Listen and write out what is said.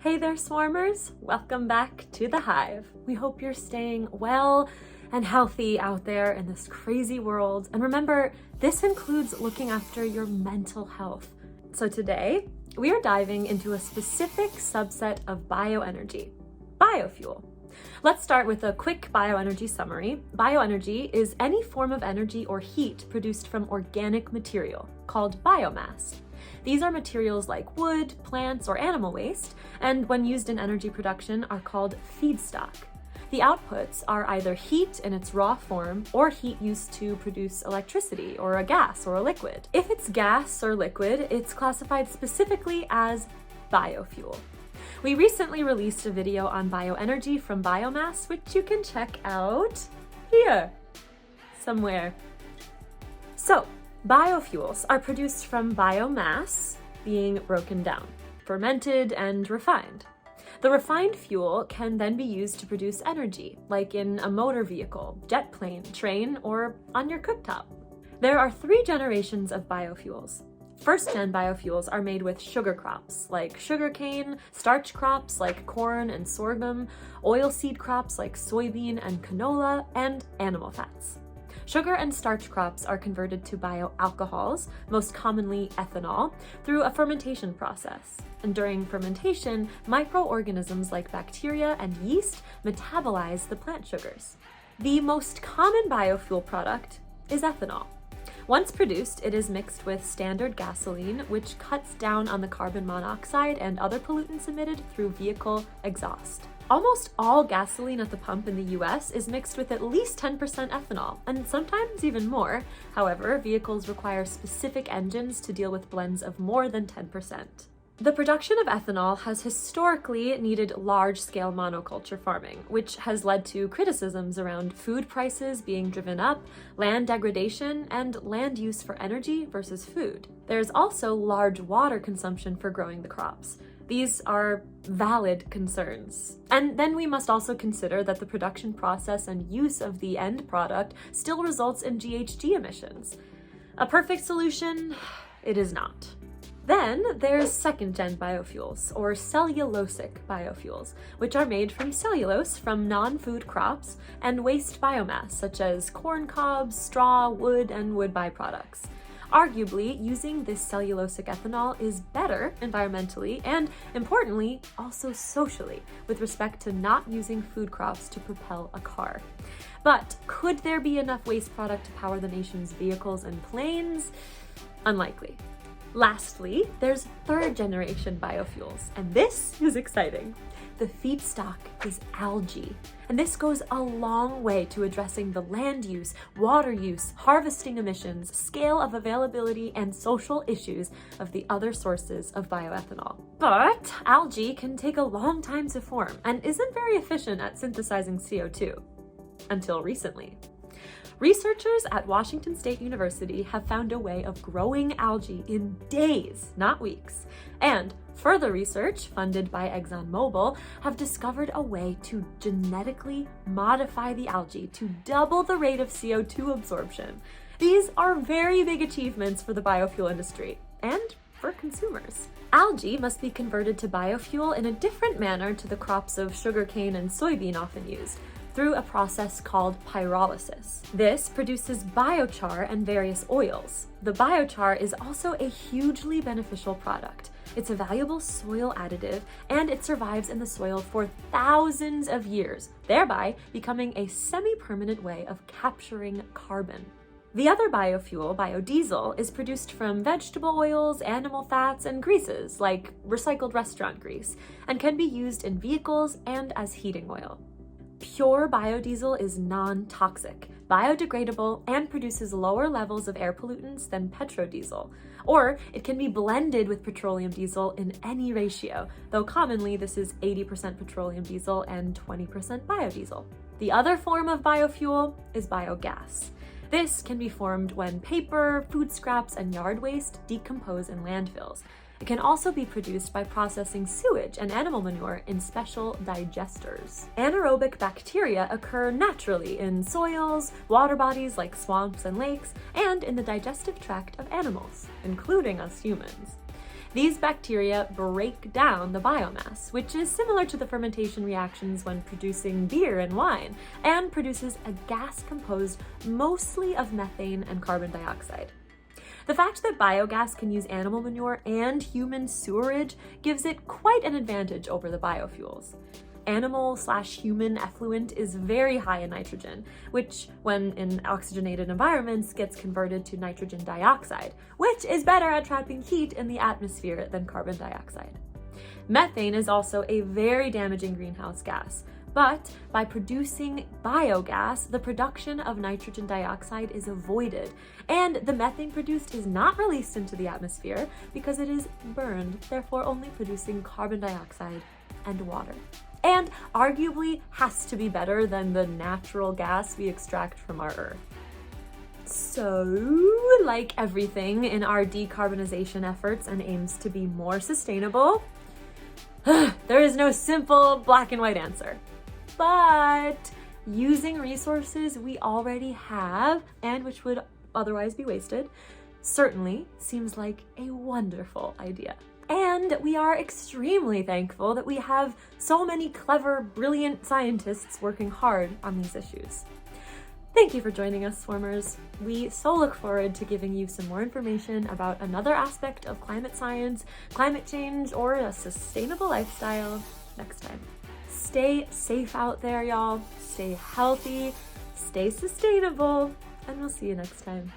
Hey there, swarmers! Welcome back to the hive. We hope you're staying well and healthy out there in this crazy world. And remember, this includes looking after your mental health. So today, we are diving into a specific subset of bioenergy, biofuel. Let's start with a quick bioenergy summary. Bioenergy is any form of energy or heat produced from organic material, called biomass. These are materials like wood, plants, or animal waste, and when used in energy production are called feedstock. The outputs are either heat in its raw form or heat used to produce electricity or a gas or a liquid. If it's gas or liquid, it's classified specifically as biofuel. We recently released a video on bioenergy from biomass, which you can check out here, somewhere. So, biofuels are produced from biomass being broken down, fermented, and refined. The refined fuel can then be used to produce energy, like in a motor vehicle, jet plane, train, or on your cooktop. There are 3 generations of biofuels. First-gen biofuels are made with sugar crops like sugarcane, starch crops like corn and sorghum, oilseed crops like soybean and canola, and animal fats. Sugar and starch crops are converted to bioalcohols, most commonly ethanol, through a fermentation process. And during fermentation, microorganisms like bacteria and yeast metabolize the plant sugars. The most common biofuel product is ethanol. Once produced, it is mixed with standard gasoline, which cuts down on the carbon monoxide and other pollutants emitted through vehicle exhaust. Almost all gasoline at the pump in the US is mixed with at least 10% ethanol, and sometimes even more. However, vehicles require specific engines to deal with blends of more than 10%. The production of ethanol has historically needed large-scale monoculture farming, which has led to criticisms around food prices being driven up, land degradation, and land use for energy versus food. There's also large water consumption for growing the crops. These are valid concerns. And then we must also consider that the production process and use of the end product still results in GHG emissions. A perfect solution? It is not. Then there's second-gen biofuels, or cellulosic biofuels, which are made from cellulose from non-food crops and waste biomass, such as corn cobs, straw, wood, and wood byproducts. Arguably, using this cellulosic ethanol is better environmentally and, importantly, also socially, with respect to not using food crops to propel a car. But could there be enough waste product to power the nation's vehicles and planes? Unlikely. Lastly, there's third-generation biofuels, and this is exciting. The feedstock is algae, and this goes a long way to addressing the land use, water use, harvesting emissions, scale of availability, and social issues of the other sources of bioethanol. But algae can take a long time to form and isn't very efficient at synthesizing CO2, until recently. Researchers at Washington State University have found a way of growing algae in days, not weeks. And further research, funded by ExxonMobil, have discovered a way to genetically modify the algae to double the rate of CO2 absorption. These are very big achievements for the biofuel industry and for consumers. Algae must be converted to biofuel in a different manner to the crops of sugarcane and soybean often used, through a process called pyrolysis. This produces biochar and various oils. The biochar is also a hugely beneficial product. It's a valuable soil additive, and it survives in the soil for thousands of years, thereby becoming a semi-permanent way of capturing carbon. The other biofuel, biodiesel, is produced from vegetable oils, animal fats, and greases, like recycled restaurant grease, and can be used in vehicles and as heating oil. Pure biodiesel is non-toxic, biodegradable, and produces lower levels of air pollutants than petrodiesel. Or it can be blended with petroleum diesel in any ratio, though commonly this is 80% petroleum diesel and 20% biodiesel. The other form of biofuel is biogas. This can be formed when paper, food scraps, and yard waste decompose in landfills. It can also be produced by processing sewage and animal manure in special digesters. Anaerobic bacteria occur naturally in soils, water bodies like swamps and lakes, and in the digestive tract of animals, including us humans. These bacteria break down the biomass, which is similar to the fermentation reactions when producing beer and wine, and produces a gas composed mostly of methane and carbon dioxide. The fact that biogas can use animal manure and human sewerage gives it quite an advantage over the biofuels. Animal/human effluent is very high in nitrogen, which, when in oxygenated environments, gets converted to nitrogen dioxide, which is better at trapping heat in the atmosphere than carbon dioxide. Methane is also a very damaging greenhouse gas, but by producing biogas, the production of nitrogen dioxide is avoided, and the methane produced is not released into the atmosphere because it is burned, therefore only producing carbon dioxide and water. And arguably has to be better than the natural gas we extract from our earth. So, like everything in our decarbonization efforts and aims to be more sustainable, there is no simple black and white answer. But using resources we already have and which would otherwise be wasted certainly seems like a wonderful idea. And we are extremely thankful that we have so many clever, brilliant scientists working hard on these issues. Thank you for joining us, Swarmers. We so look forward to giving you some more information about another aspect of climate science, climate change, or a sustainable lifestyle next time. Stay safe out there, y'all. Stay healthy, stay sustainable, and we'll see you next time.